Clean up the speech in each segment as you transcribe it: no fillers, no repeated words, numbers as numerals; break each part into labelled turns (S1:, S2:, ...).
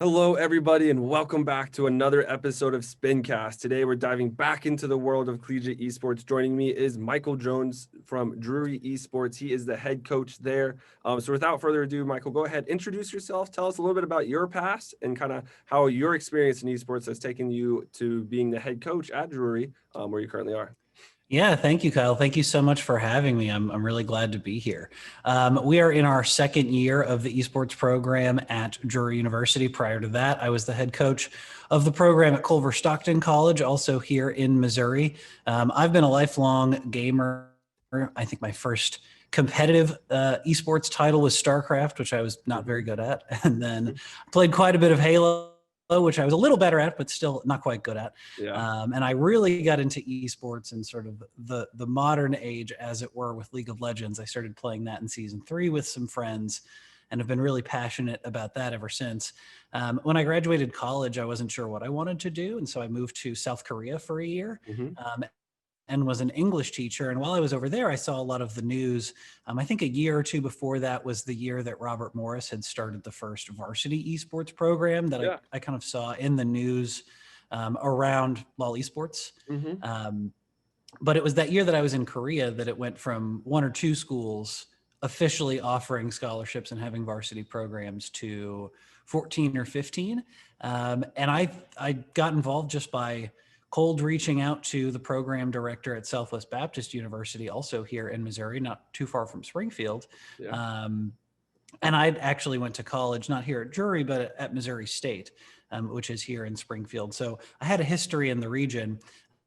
S1: Hello, everybody, and welcome back to another episode of Spincast. Today, we're diving back into the world of collegiate esports. Joining me is Michael Jones from Drury Esports. He is the head coach there. So without further ado, Michael, go ahead, introduce yourself. Tell us a little bit about your past and kind of how your experience in esports has taken you to being the head coach at Drury, where you currently are.
S2: Yeah, thank you, Kyle. Thank you so much for having me. I'm really glad to be here. We are in our second year of the esports program at Drury University. Prior to that, I was the head coach of the program at Culver Stockton College, also here in Missouri. I've been a lifelong gamer. I think my first competitive esports title was StarCraft, which I was not very good at, and then played quite a bit of Halo, which I was a little better at, but still not quite good at.
S1: Yeah.
S2: And I really got into esports and sort of the modern age, as it were, with League of Legends. I started playing that in season 3 with some friends and have been really passionate about that ever since. When I graduated college, I wasn't sure what I wanted to do. And so I moved to South Korea for a year. And was an English teacher. And while I was over there, I saw a lot of the news. I think a year or two before that was the year that Robert Morris had started the first varsity esports program that I kind of saw in the news around LOL esports. But it was that year that I was in Korea that it went from 1 or 2 schools officially offering scholarships and having varsity programs to 14 or 15. And I got involved just by cold reaching out to the program director at Southwest Baptist University, also here in Missouri, not too far from Springfield. And I actually went to college, not here at Drury, but at Missouri State, which is here in Springfield. So I had a history in the region.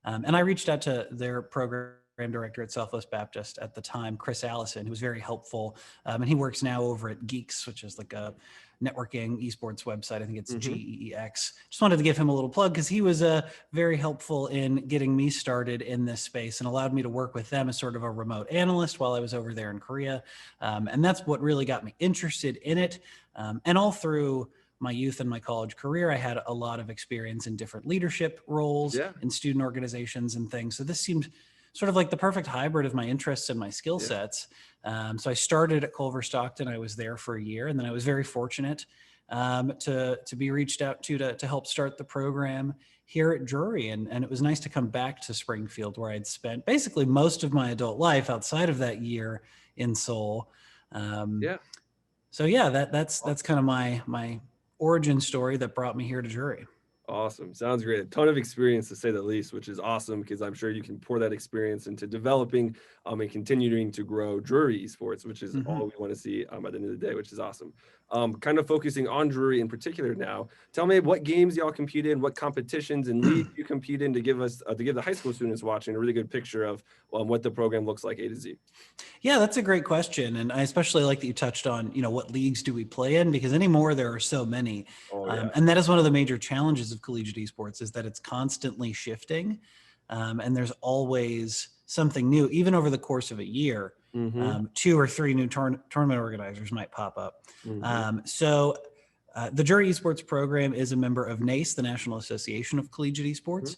S2: And I reached out to their program director at Southwest Baptist at the time, Chris Allison, who was very helpful. And he works now over at Geeks, which is like a networking esports website. I think it's GEEX. Just wanted to give him a little plug because he was very helpful in getting me started in this space and allowed me to work with them as sort of a remote analyst while I was over there in Korea. And that's what really got me interested in it. And all through my youth and my college career, I had a lot of experience in different leadership roles in student organizations and things. So this seemed sort of like the perfect hybrid of my interests and my skill sets. So I started at Culver Stockton. I was there for a year, and then I was very fortunate to be reached out to help start the program here at Drury. And it was nice to come back to Springfield, where I'd spent basically most of my adult life outside of that year in Seoul. So yeah, that's kind of my origin story that brought me here to Drury.
S1: Awesome. Sounds great. A ton of experience, to say the least, which is awesome because I'm sure you can pour that experience into developing and continuing to grow Drury Esports, which is all we want to see at the end of the day, which is awesome. Kind of focusing on Drury in particular now, tell me what games y'all compete in, what competitions and leagues you compete in, to give us to give the high school students watching a really good picture of what the program looks like A to Z.
S2: Yeah, that's a great question. And I especially like that you touched on, what leagues do we play in? Because anymore, there are so many. And that is one of the major challenges of collegiate esports, is that it's constantly shifting. And there's always something new, even over the course of a year. 2 or 3 new tournament organizers might pop up. So the Drury Esports program is a member of NACE, the National Association of Collegiate Esports,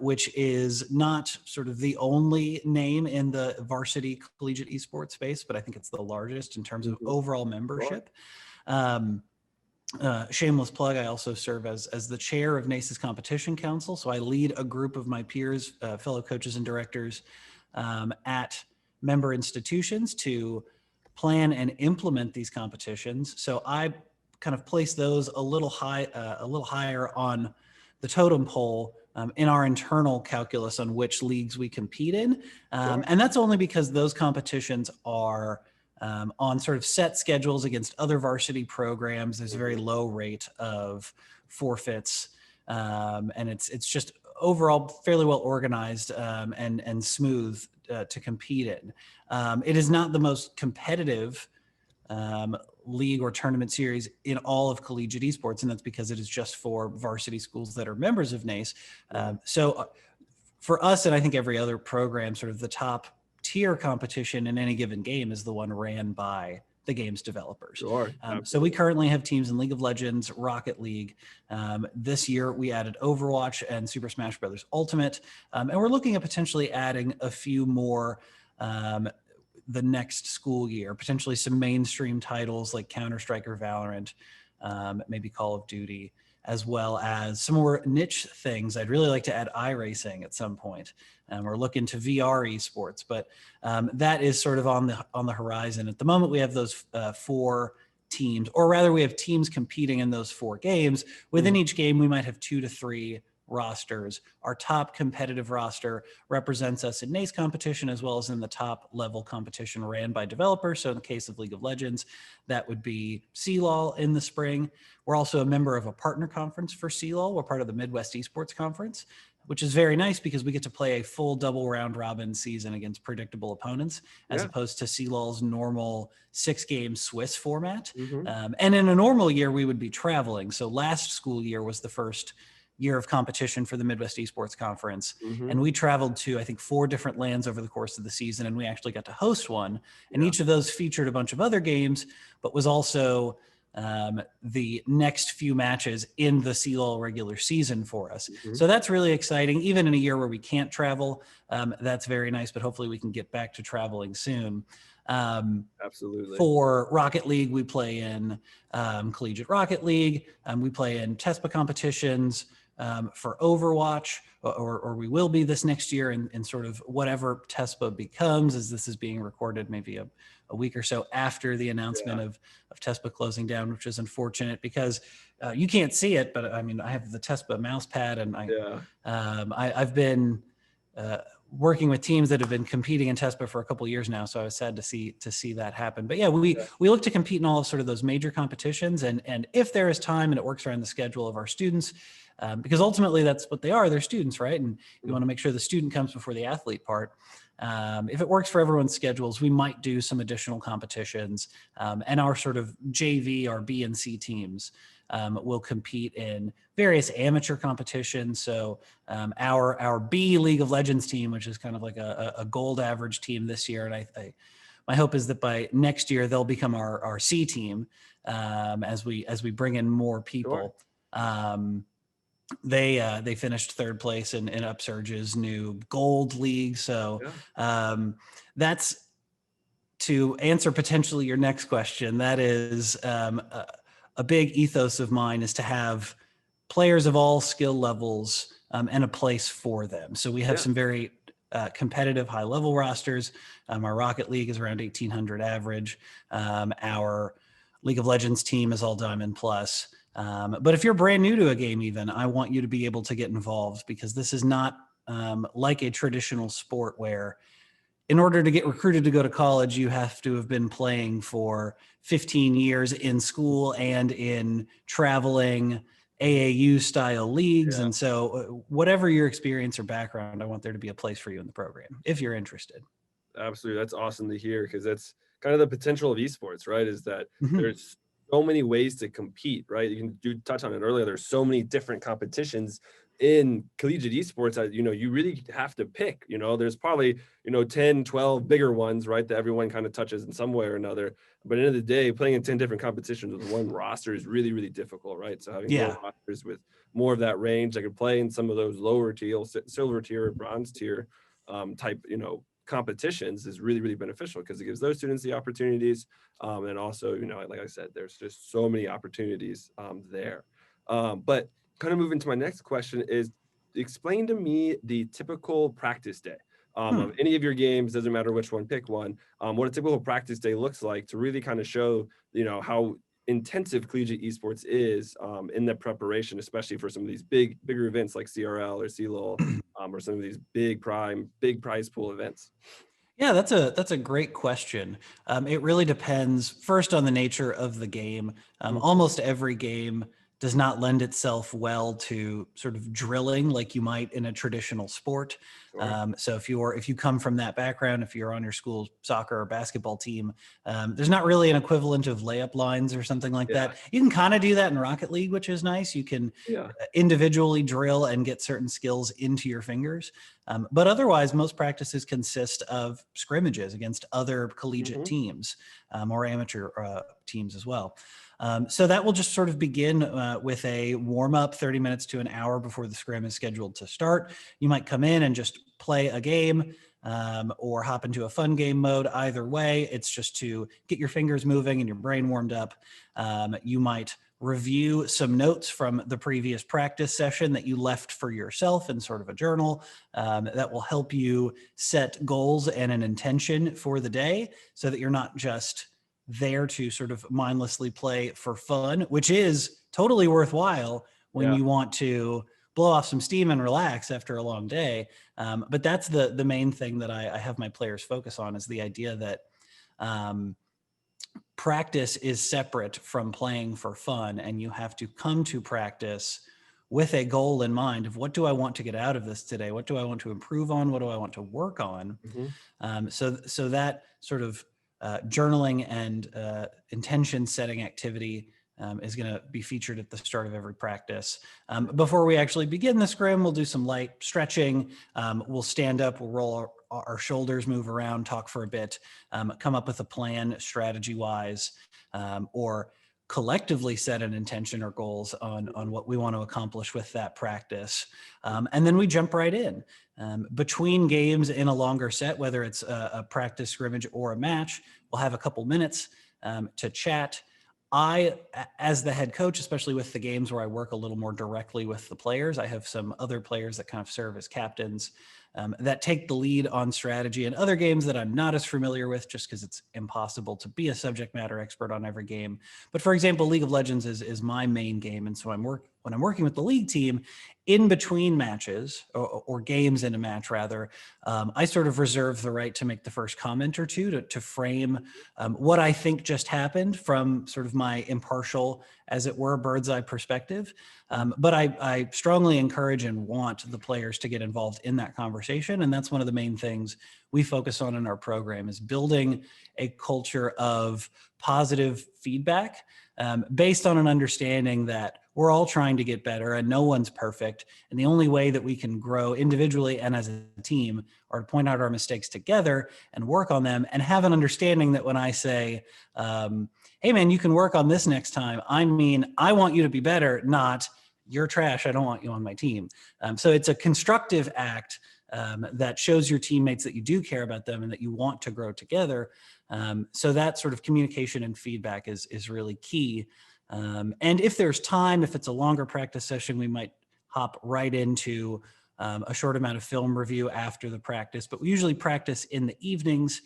S2: which is not sort of the only name in the varsity collegiate esports space, but I think it's the largest in terms of overall membership. Shameless plug, I also serve as the chair of NACE's Competition Council. So I lead a group of my peers, fellow coaches and directors at member institutions to plan and implement these competitions. So I kind of place those a little higher on the totem pole in our internal calculus on which leagues we compete in. And that's only because those competitions are on sort of set schedules against other varsity programs. There's a very low rate of forfeits, and it's just overall fairly well organized and smooth to compete in. It is not the most competitive league or tournament series in all of collegiate esports, and that's because it is just for varsity schools that are members of NACE. So for us, and I think every other program, sort of the top tier competition in any given game is the one ran by the game's developers. So we currently have teams in League of Legends, Rocket League. This year we added Overwatch and Super Smash Bros. Ultimate. And we're looking at potentially adding a few more the next school year, potentially some mainstream titles like Counter-Strike or Valorant. maybe Call of Duty, as well as some more niche things. I'd really like to add iRacing at some point. We're looking to VR esports, but that is sort of on the horizon. At the moment, we have those 4 teams, or rather we have teams competing in those 4 games. Within each game, we might have 2 to 3 rosters. Our top competitive roster represents us in NACE competition as well as in the top level competition ran by developers. So in the case of League of Legends, that would be CLOL in the spring. We're also a member of a partner conference for CLOL. We're part of the Midwest Esports Conference, which is very nice because we get to play a full double round robin season against predictable opponents, as opposed to CLOL's normal 6-game Swiss format. And in a normal year, we would be traveling. So last school year was the first year of competition for the Midwest Esports Conference. And we traveled to, I think, 4 different lands over the course of the season, and we actually got to host one. And each of those featured a bunch of other games, but was also the next few matches in the CLOL regular season for us. So that's really exciting. Even in a year where we can't travel, that's very nice, but hopefully we can get back to traveling soon.
S1: Absolutely.
S2: For Rocket League, we play in Collegiate Rocket League. We play in TESPA competitions. For Overwatch, or we will be this next year in sort of whatever TESPA becomes, as this is being recorded maybe a week or so after the announcement of TESPA closing down, which is unfortunate because you can't see it, but I mean, I have the TESPA mouse pad, and I've been working with teams that have been competing in TESPA for a couple of years now. So I was sad to see that happen. But we look to compete in all of sort of those major competitions. And if there is time and it works around the schedule of our students, because ultimately that's what they are, they're students, right? And we want to make sure the student comes before the athlete part. If it works for everyone's schedules, we might do some additional competitions, and our sort of JV, our B and C teams, will compete in various amateur competitions. So our B League of Legends team, which is kind of like a gold average team this year, and my hope is that by next year they'll become our C team as we bring in more people. They finished 3rd place in Upsurge's new gold league. So that's to answer potentially your next question. That is a big ethos of mine, is to have players of all skill levels and a place for them. So we have some very competitive high level rosters. Our Rocket League is around 1,800 average. Our League of Legends team is all Diamond Plus. But if you're brand new to a game, even, I want you to be able to get involved, because this is not like a traditional sport where in order to get recruited to go to college, you have to have been playing for 15 years in school and in traveling AAU style leagues. And so whatever your experience or background, I want there to be a place for you in the program if you're interested.
S1: Absolutely. That's awesome to hear, because that's kind of the potential of esports, right? Is that there's so many ways to compete, right? You can touch on it earlier. There's so many different competitions in collegiate esports that, you really have to pick. There's probably, 10, 12 bigger ones, right, that everyone kind of touches in some way or another. But at the end of the day, playing in 10 different competitions with one roster is really, really difficult, right? So having more rosters with more of that range, I could play in some of those lower tier, silver tier, bronze tier type, competitions is really, really beneficial, because it gives those students the opportunities. And also, like I said, there's just so many opportunities there. But kind of moving to my next question is, explain to me the typical practice day of any of your games. Doesn't matter which one, pick one. What a typical practice day looks like, to really kind of show, how intensive collegiate esports is in the preparation, especially for some of these bigger events like CRL or CLOL, or some of these big prize pool events.
S2: Yeah, that's a great question. It really depends first on the nature of the game. Almost every game does not lend itself well to sort of drilling like you might in a traditional sport. So if you come from that background, if you're on your school soccer or basketball team, there's not really an equivalent of layup lines or something like that. You can kind of do that in Rocket League, which is nice. You can individually drill and get certain skills into your fingers. But otherwise, most practices consist of scrimmages against other collegiate teams or amateur teams as well. So that will just sort of begin with a warm-up 30 minutes to an hour before the scrim is scheduled to start. You might come in and just play a game or hop into a fun game mode. Either way, it's just to get your fingers moving and your brain warmed up. You might review some notes from the previous practice session that you left for yourself in sort of a journal that will help you set goals and an intention for the day so that you're not just there to sort of mindlessly play for fun, which is totally worthwhile when you want to blow off some steam and relax after a long day. But that's the main thing that I have my players focus on, is the idea that practice is separate from playing for fun, and you have to come to practice with a goal in mind of, what do I want to get out of this today? What do I want to improve on? What do I want to work on? So that sort of journaling and intention setting activity is going to be featured at the start of every practice. Before we actually begin the scrim, we'll do some light stretching. We'll stand up, we'll roll our shoulders, move around, talk for a bit, come up with a plan strategy-wise, or collectively set an intention or goals on what we want to accomplish with that practice. And then we jump right in. Between games in a longer set, whether it's a practice scrimmage or a match, we'll have a couple minutes to chat. I, as the head coach, especially with the games where I work a little more directly with the players, I have some other players that kind of serve as captains that take the lead on strategy, and other games that I'm not as familiar with, just because it's impossible to be a subject matter expert on every game. But for example, League of Legends is my main game. And so when I'm working with the league team, in between matches or games in a match rather, I sort of reserve the right to make the first comment or two to frame what I think just happened from sort of my impartial, as it were, bird's eye perspective. But I strongly encourage and want the players to get involved in that conversation. And that's one of the main things we focus on in our program, is building a culture of positive feedback based on an understanding that we're all trying to get better and no one's perfect. And the only way that we can grow individually and as a team are to point out our mistakes together and work on them, and have an understanding that when I say, hey man, you can work on this next time, I mean, I want you to be better, not you're trash, I don't want you on my team. So it's a constructive act that shows your teammates that you do care about them and that you want to grow together. So that sort of communication and feedback is really key. And if there's time, if it's a longer practice session, we might hop right into a short amount of film review after the practice, but we usually practice in the evenings.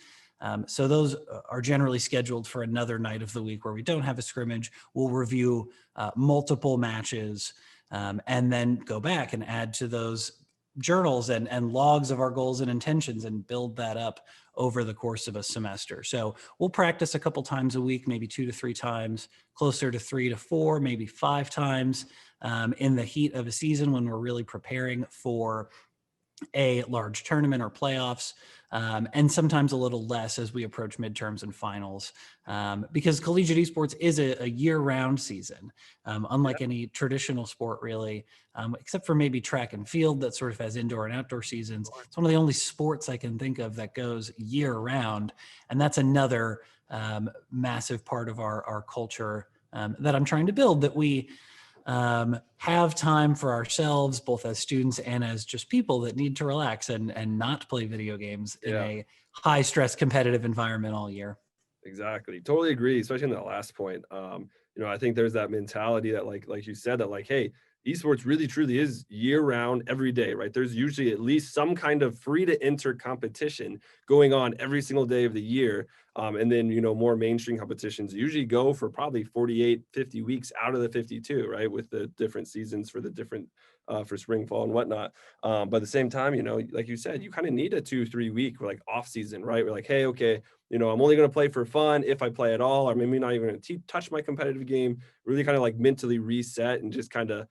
S2: So those are generally scheduled for another night of the week where we don't have a scrimmage. We'll review multiple matches and then go back and add to those journals and logs of our goals and intentions and build that up over the course of a semester. So we'll practice a couple times a week, maybe 2 to 3 times, closer to 3 to 4, maybe 5 times in the heat of a season when we're really preparing for a large tournament or playoffs, and sometimes a little less as we approach midterms and finals, because collegiate esports is a year-round season, unlike any traditional sport really, except for maybe track and field that sort of has indoor and outdoor seasons. It's one of the only sports I can think of that goes year-round, and that's another massive part of our culture that I'm trying to build, that we have time for ourselves, both as students and as just people that need to relax and not play video games in a high stress competitive environment all year.
S1: Exactly. Totally agree, especially in that last point. I think there's that mentality that like you said, that like, hey, esports really truly is year round, every day, right? There's usually at least some kind of free to enter competition going on every single day of the year. And then, more mainstream competitions usually go for probably 48, 50 weeks out of the 52, right? With the different seasons for the different, for spring, fall, and whatnot. But at the same time, like you said, you kind of need a 2-3 week like off season, right? We're like, hey, okay, I'm only going to play for fun if I play at all, or maybe not even going to touch my competitive game, really kind of like mentally reset and just kind of,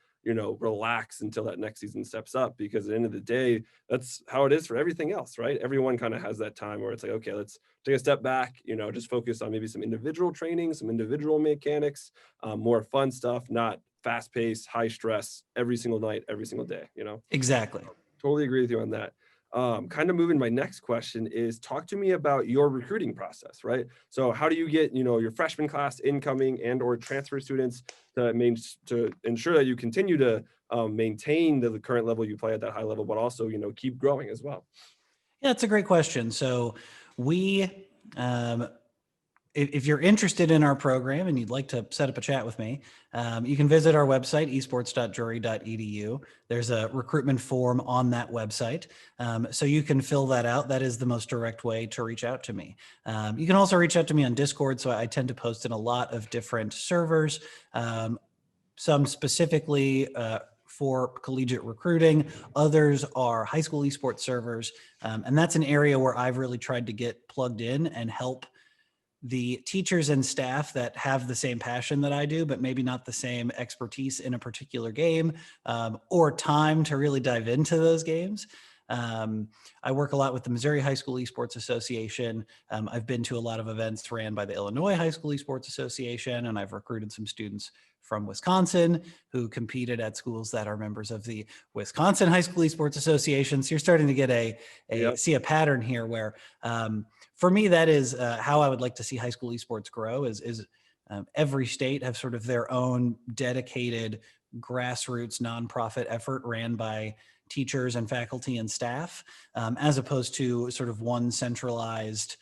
S1: relax until that next season steps up. Because at the end of the day, that's how it is for everything else, right? Everyone kind of has that time where it's like, okay, let's take a step back, just focus on maybe some individual training, some individual mechanics, more fun stuff, not fast paced, high stress every single night, every single day,
S2: Exactly.
S1: Totally agree with you on that. Kind of moving, my next question is, talk to me about your recruiting process, right? So how do you get, your freshman class, incoming and or transfer students to ensure that you continue to maintain the current level you play at that high level, but also, keep growing as well?
S2: Yeah, that's a great question. So we, if you're interested in our program and you'd like to set up a chat with me, you can visit our website, esports.drury.edu. There's a recruitment form on that website. So you can fill that out. That is the most direct way to reach out to me. You can also reach out to me on Discord. So I tend to post in a lot of different servers, some specifically for collegiate recruiting. Others are high school esports servers. And that's an area where I've really tried to get plugged in and help the teachers and staff that have the same passion that I do, but maybe not the same expertise in a particular game, or time to really dive into those games. I work a lot with the Missouri High School Esports Association. I've been to a lot of events ran by the Illinois High School Esports Association, and I've recruited some students from Wisconsin who competed at schools that are members of the Wisconsin High School Esports Association. So you're starting to get see a pattern here where, for me, that is how I would like to see high school esports grow is every state have sort of their own dedicated grassroots nonprofit effort ran by teachers and faculty and staff, as opposed to sort of one centralized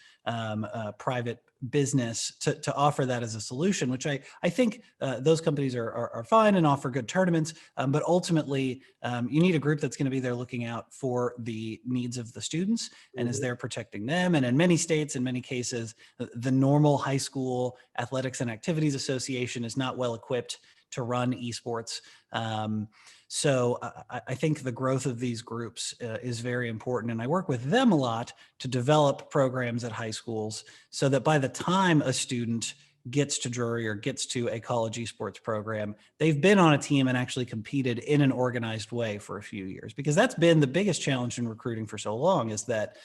S2: private business to offer that as a solution, which I think those companies are fine and offer good tournaments. But ultimately, you need a group that's going to be there looking out for the needs of the students and is there protecting them. And in many states, in many cases, the normal high school athletics and activities association is not well equipped to run esports. So I think the growth of these groups is very important. And I work with them a lot to develop programs at high schools so that by the time a student gets to Drury or gets to a college esports program, they've been on a team and actually competed in an organized way for a few years. Because that's been the biggest challenge in recruiting for so long, is that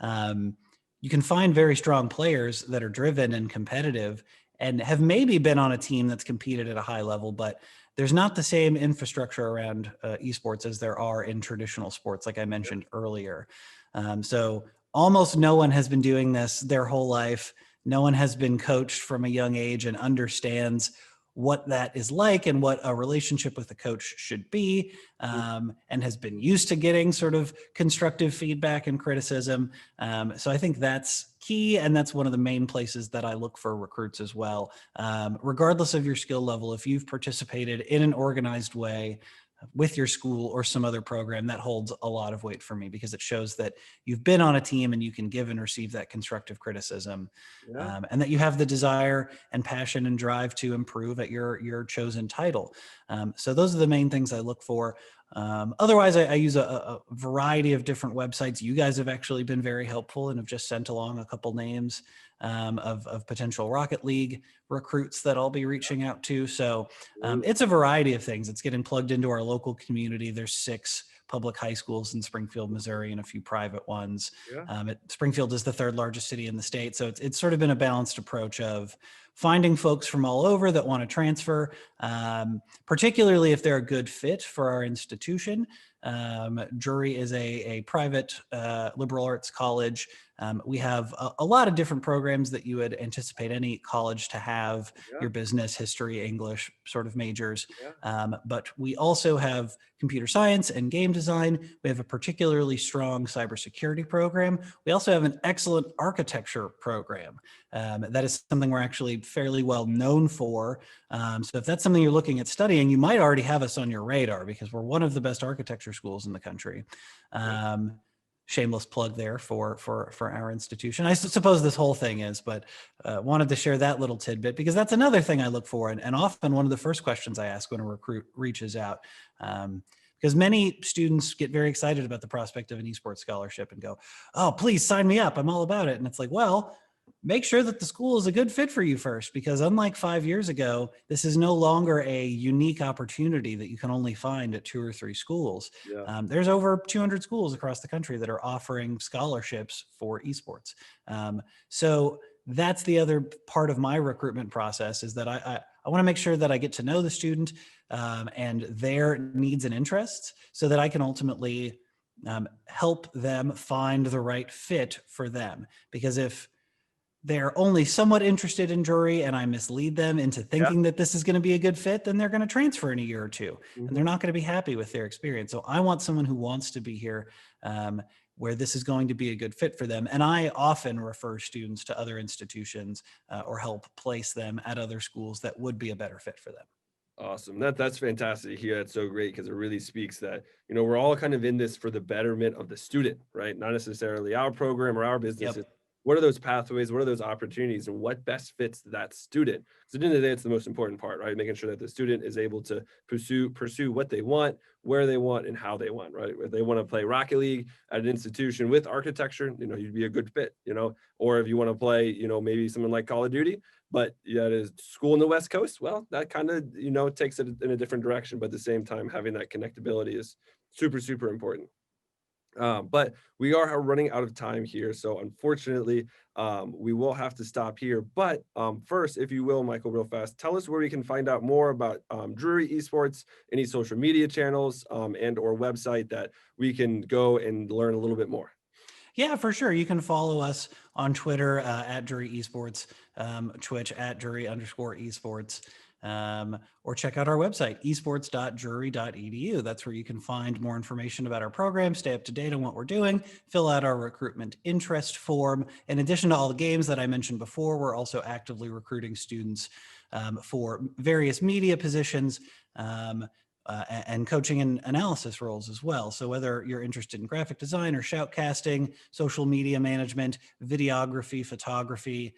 S2: you can find very strong players that are driven and competitive and have maybe been on a team that's competed at a high level, but there's not the same infrastructure around esports as there are in traditional sports, like I mentioned earlier. So almost no one has been doing this their whole life. No one has been coached from a young age and understands what that is like and what a relationship with a coach should be, and has been used to getting sort of constructive feedback and criticism. So I think that's key, and that's one of the main places that I look for recruits as well. Regardless of your skill level, if you've participated in an organized way with your school or some other program, that holds a lot of weight for me, because it shows that you've been on a team and you can give and receive that constructive criticism, and that you have the desire and passion and drive to improve at your chosen title. So those are the main things I look for. Otherwise, I use a variety of different websites. You guys have actually been very helpful and have just sent along a couple names of potential Rocket League recruits that I'll be reaching out to. So it's a variety of things. It's getting plugged into our local community. There's 6 public high schools in Springfield, Missouri, and a few private ones. Springfield is the 3rd largest city in the state. So it's sort of been a balanced approach of finding folks from all over that want to transfer, particularly if they're a good fit for our institution. Drury is a private liberal arts college. We have a lot of different programs that you would anticipate any college to have, your business, history, English sort of majors. But we also have computer science and game design. We have a particularly strong cybersecurity program. We also have an excellent architecture program. That is something we're actually fairly well known for. So if that's something you're looking at studying, you might already have us on your radar, because we're one of the best architecture schools in the country. Shameless plug there for our institution. I suppose this whole thing is, but wanted to share that little tidbit, because that's another thing I look for. And often one of the first questions I ask when a recruit reaches out, because many students get very excited about the prospect of an esports scholarship and go, "Oh, please sign me up. I'm all about it." And it's like, well, make sure that the school is a good fit for you first, because unlike 5 years ago, this is no longer a unique opportunity that you can only find at 2 or 3 schools. There's over 200 schools across the country that are offering scholarships for esports. So that's the other part of my recruitment process, is that I want to make sure that I get to know the student and their needs and interests, so that I can ultimately help them find the right fit for them. Because if they're only somewhat interested in Drury and I mislead them into thinking that this is going to be a good fit, then they're going to transfer in a year or two, and they're not going to be happy with their experience. So I want someone who wants to be here, where this is going to be a good fit for them. And I often refer students to other institutions or help place them at other schools that would be a better fit for them.
S1: Awesome. That's fantastic to hear. That's so great because it really speaks that, you know, we're all kind of in this for the betterment of the student, right? Not necessarily our program or our business.
S2: Yep.
S1: What are those pathways? What are those opportunities and what best fits that student? So at the end of the day, it's the most important part, right? Making sure that the student is able to pursue what they want, where they want, and how they want, right? If they want to play Rocket League at an institution with architecture, you know, you'd be a good fit, you know, or if you want to play, you know, maybe something like Call of Duty, but yeah, it is school in the West Coast. Well, that kind of, you know, takes it in a different direction, but at the same time, having that connectability is super, super important. But we are running out of time here. So unfortunately, we will have to stop here. But first, if you will, Michael, real fast, tell us where we can find out more about Drury Esports, any social media channels and or website that we can go and learn a little bit more.
S2: Yeah, for sure. You can follow us on Twitter at Drury Esports, Twitch at Drury_esports, or check out our website, esports.drury.edu. That's where you can find more information about our program, stay up to date on what we're doing, fill out our recruitment interest form. In addition to all the games that I mentioned before, we're also actively recruiting students for various media positions. And coaching and analysis roles as well. So whether you're interested in graphic design or shoutcasting, social media management, videography, photography,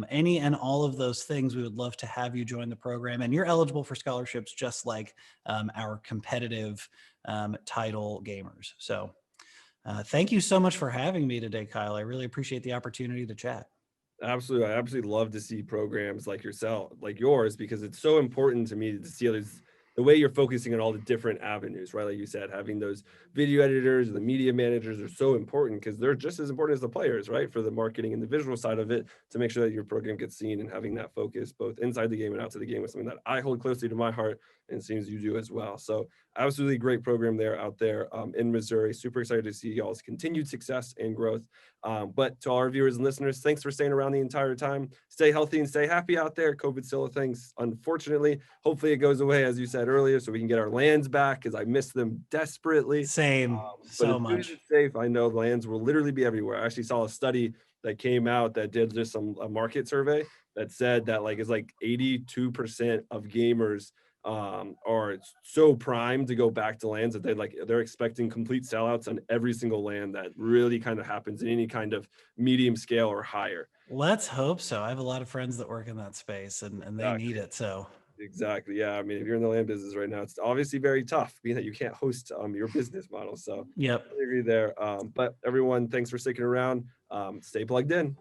S2: any and all of those things, we would love to have you join the program. And you're eligible for scholarships just like our competitive title gamers. So thank you so much for having me today, Kyle. I really appreciate the opportunity to chat.
S1: Absolutely. I absolutely love to see programs like yourself, like yours, because it's so important to me to see others, the way you're focusing on all the different avenues, right? Like you said, having those video editors, the media managers are so important because they're just as important as the players, right? For the marketing and the visual side of it to make sure that your program gets seen and having that focus both inside the game and outside the game is something that I hold closely to my heart and it seems you do as well. So absolutely great program there out there in Missouri. Super excited to see y'all's continued success and growth. But to all our viewers and listeners, thanks for staying around the entire time. Stay healthy and stay happy out there. COVID's still a thing, unfortunately. Hopefully it goes away, as you said earlier, so we can get our lands back because I miss them desperately.
S2: Same,
S1: But
S2: so
S1: as soon as
S2: much.
S1: it's safe, I know lands will literally be everywhere. I actually saw a study that came out that did just a market survey that said that like it's like 82% of gamers are so primed to go back to lands that they're expecting complete sellouts on every single land that really kind of happens in any kind of medium scale or higher.
S2: Let's hope so. I have a lot of friends that work in that space and they need
S1: Exactly.
S2: it. So
S1: Exactly. Yeah. I mean, if you're in the land business right now, it's obviously very tough being that you can't host your business model. So
S2: yep.
S1: I agree there. But everyone, thanks for sticking around. Stay plugged in.